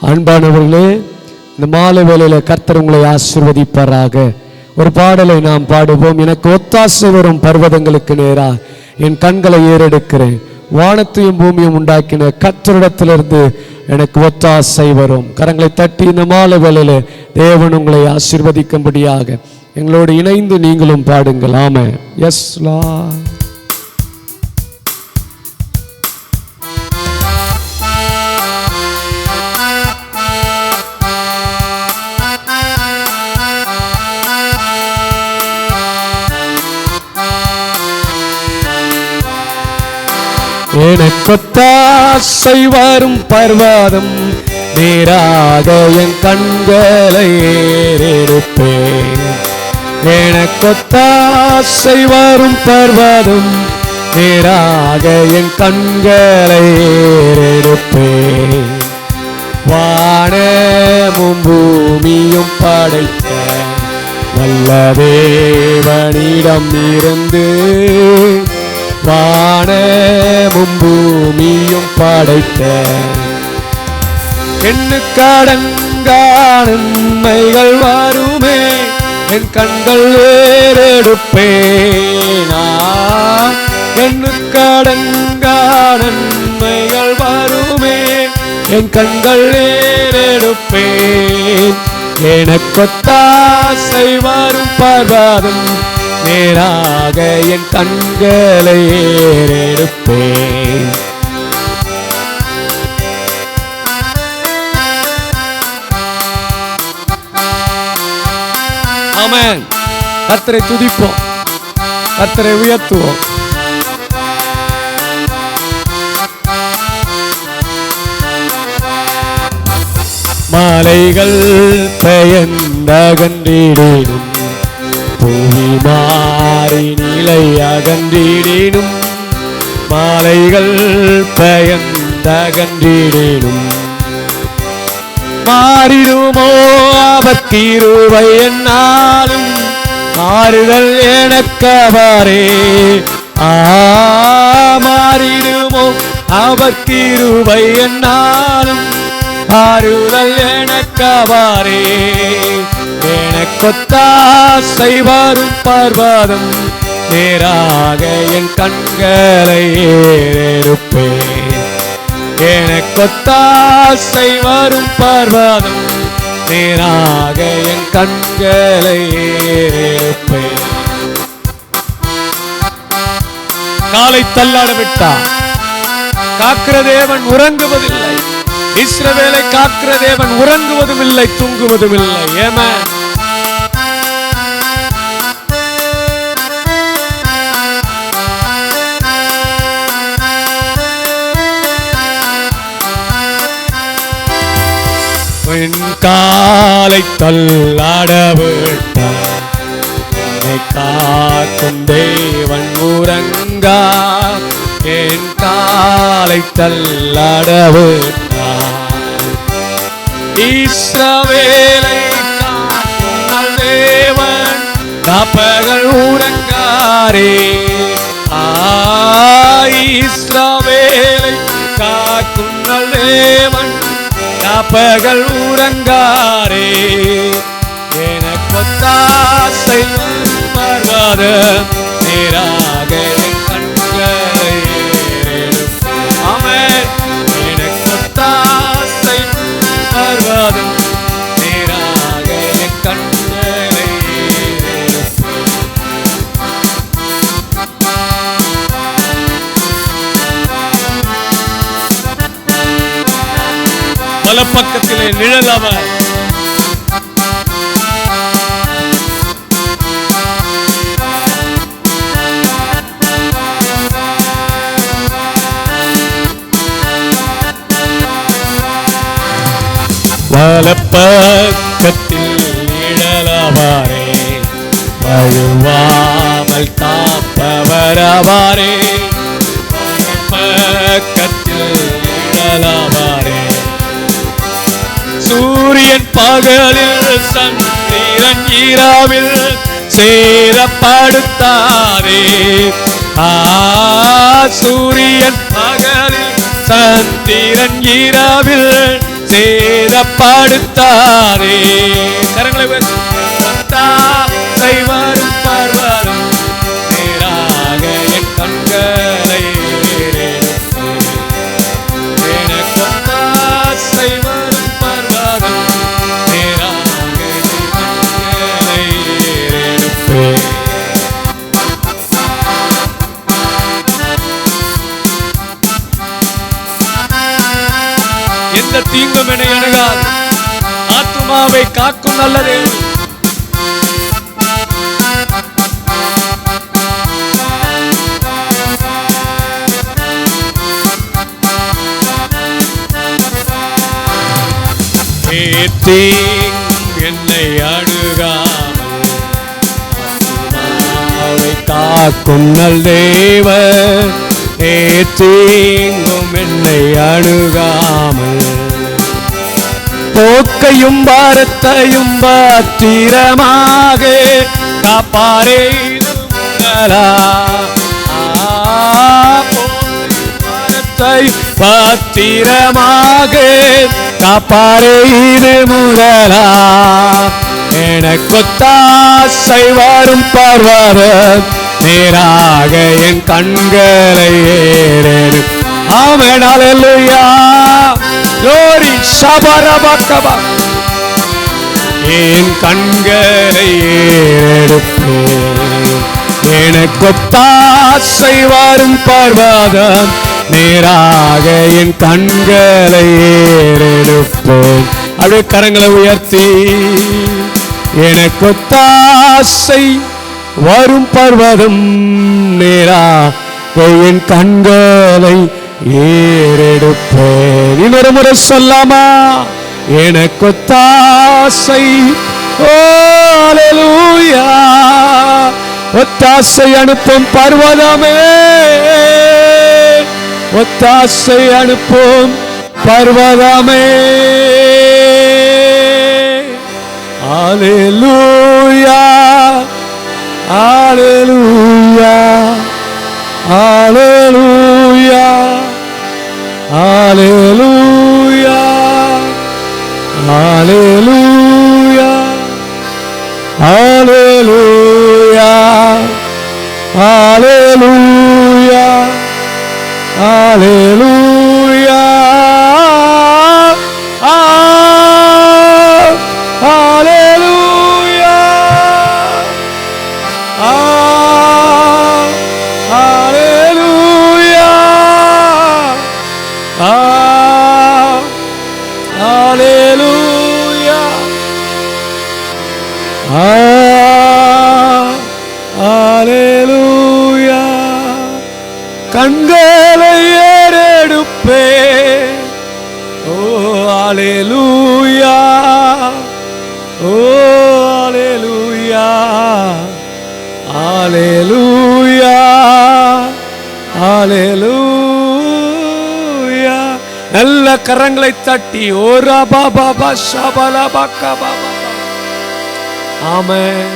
அன்பானவர்களே, இந்த மாலை வேளையில கர்த்தர் உங்களை ஆசீர்வதிப்பாராக. ஒரு பாடலை நாம் பாடுவோம். எனக்கு ஒத்தாசை வரும் பர்வதங்களுக்கு நேரா என் கண்களை ஏறெடுக்கிறேன், வானத்தையும் பூமியும் உண்டாக்கின கர்த்தரிடத்திலிருந்து எனக்கு ஒத்தாசை வரும். கரங்களை தட்டி இந்த மாலை வேளையில தேவன் உங்களை ஆசீர்வதிக்கும்படியாக எங்களோடு இணைந்து நீங்களும் பாடுங்கள். ஆமென். S Lord. எனக்கொத்தாசை வரும் பர்வதம் நேராக என் கண்களை ஏறெடுப்பேன். எனக்கொத்தாசை வரும் பர்வதம் நேராக என் கண்களை ஏறெடுப்பேன். வானமும் பூமியும் படைத்த வல்ல தேவனிடம் இருந்து, வானமும் பூமியும் படைத்த எண்ணுக்கடங்கா நன்மைகள் வருமே, என் கண்கள் ஏறெடுப்பேனா. எண்ணுக்கடங்கா நன்மைகள் வருமே, என் கண்கள் ஏறெடுப்பேன். எனக்கொத்தாசை வரும் பர்வதம் நேராக என் கண்களை ஏறெடுப்பேன். ஆமென். கர்த்தரை துதிப்போம், கர்த்தரை உயர்த்துவோம். மலைகள் பெயர்ந்தகன்றிடினும், புவி மாறி நிலை அகன்றிடினும், மாலைகள் பெயர்ந்தகன்றிடினும், மாறிடுமோ அவர் கிருபை என்னாலும், மாறுதல் எனக்கவரே. மாறிடுமோ அவர் கிருபை என்னாலும், மாறுதல் எனக்கவரே. எனக்கொத்தாசை வரும் பர்வதம் நேராக என் கண்களை ஏறெடுப்பேன். எனக்கொத்தாசை வரும் பர்வதம் நேராக என் கண்களை ஏறெடுப்பேன். காலை தள்ளாட விட்டார். காக்கிற தேவன் உறங்குவதில்லை. இஸ்ரவேலை காக்கிற தேவன் உறங்குவதும் இல்லை, தூங்குவதும் இல்லை. ஆமென். என் காலை தள்ளாட விட்டார். என்னை காக்கும் தேவன் உறங்கா. என் காலை தள்ளாட விட்டார். இஸ்ரவேலை காக்கும் தேவன் காப்பகல் உறங்காரே. இஸ்ரவேலை காக்கும் தேவன் காப்பகல் உறங்காரே. எனக்கொத்தாசை பர்வதம் நேராக என் கண்களை ஏறெடுப்பேன். ஆமென். எனக்கொத்தாசை பர்வதம் நேராக என் கண்களை ஏறெடுப்பேன். வலப்பக்கத்திலே நிழல் அவர். வலப்பக்கத்தில் நிழலவாரே, வழுவாமல் காப்பவரவாரே. வலப்பக்கத்தில் நிழலவாரே, சூரியன் பகலில் சந்திரன் இரவில் சேரப்படுத்தாரே. சூரியன் பகலில் சந்திரன் இரவில் சேதப்படுத்தாதே. கரங்களை வரும் பர்வதம் நேராக என் கண்களை எனக்கு ஒத்தாசை வரும் பர்வதம் நேராக என் கண்களை ஏறெடுப்பேன். எந்த தீங்கும் என்னை அணுகாது. ஆத்துமாவை காக்கும் நல்ல தேவன். என்னை அணுகாமல் ஆத்துமாவை காக்கும் நல் தேவன். தீங்கும் என்னை அணுகாமல் போக்கையும் பாரத்தையும் பத்திரமாக காப்பாரே. பாரத்தை பத்திரமாக காப்பாரே இது முதலா. எனக்கொத்தாசை வரும் பர்வதம் நேராக என் கண்களை ஏறெடு. ஆமென் அல்லேலூயா. glory ஷபரபகபா. என் கண்களை ஏறெடுப்பேன். எனக்கொத்தாசை வரும் பர்வதம் நேராக என் கண்களை ஏறெடுப்பேன். அப்படியே கரங்களை உயர்த்தி எனக்கொத்தாசை வரும் பர்வதம் நேராக என் கண்களை ஏறெடுப்பேன். இன்னொரு முறை சொல்லாமா? எனக்கொத்தாசை. ஓ அல்லேலூயா. ஒத்தாசை அனுப்பும் பர்வதமே, ஒத்தாசை அனுப்பும் பர்வதமே. அல்லேலூயா அல்லேலூயா அல்லேலூயா அல்லேலூயா அல்லேலூயா அல்லேலூயா அல்லேலூயா அல்லேலூயா அல்லேலூயா அல்லேலூயா அல்லேலூயா அல்லேலூயா. கண்களை ஏறெடுப்பேன். ஓ அல்லேலூயா. ஓ அல்லேலூயா அல்லேலூயா அல்லேலூயா. நல்ல கரங்களை தட்டி ஓரா பாபா ஷபலா பக்கா பாபா. ஆமென்.